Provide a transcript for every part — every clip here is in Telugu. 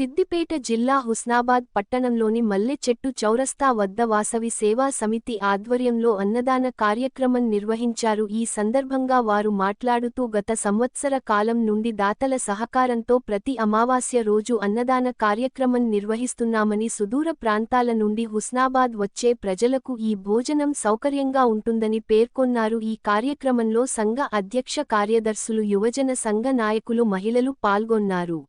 సిద్దిపేట జిల్లా హుస్నాబాద్ పట్టణంలోని మల్లెచెట్టు చౌరస్తా వద్ద వాసవి సేవా సమితి ఆధ్వర్యంలో అన్నదాన కార్యక్రమం నిర్వహించారు. ఈ సందర్భంగా వారు మాట్లాడుతూ గత సంవత్సర కాలం నుండి దాతల సహకారంతో ప్రతి అమావాస్య రోజు అన్నదాన కార్యక్రమం నిర్వహిస్తున్నామని, సుదూర ప్రాంతాల నుండి హుస్నాబాద్ వచ్చే ప్రజలకు ఈ భోజనం సౌకర్యంగా ఉంటుందని పేర్కొన్నారు. ఈ కార్యక్రమంలో సంఘ అధ్యక్ష కార్యదర్శులు, యువజన సంఘ నాయకులు, మహిళలు పాల్గొన్నారు.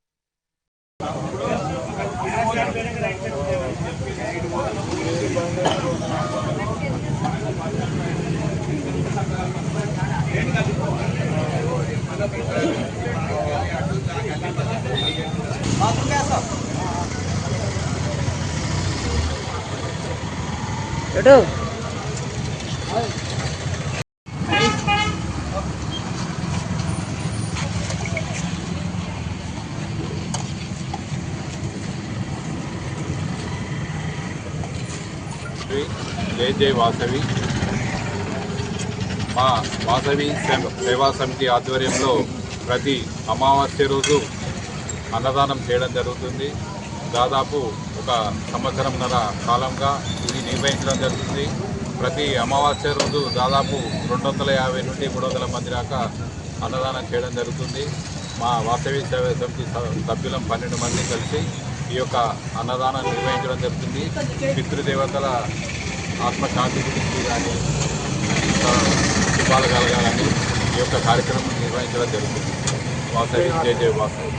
జై జై వాసవి. మా వాసవి సేవా సమితి ఆధ్వర్యంలో ప్రతి అమావాస్య రోజు అన్నదానం చేయడం జరుగుతుంది. దాదాపు ఒక సంవత్సరంన్నర కాలంగా ఇది నిర్వహించడం జరుగుతుంది. ప్రతి అమావాస్య రోజు దాదాపు 250 నుండి 300 మంది దాకా అన్నదానం చేయడం జరుగుతుంది. మా వాసవి సేవా సమితి సభ్యులం 12 మంది కలిసి ఈ యొక్క అన్నదానం నిర్వహించడం జరుగుతుంది. పితృదేవతల ఆత్మశాంతి గురించి కానీ శుభాలు కలగాలని ఈ యొక్క కార్యక్రమం నిర్వహించడం జరుగుతుంది. వాసవి జై జై వాసవి.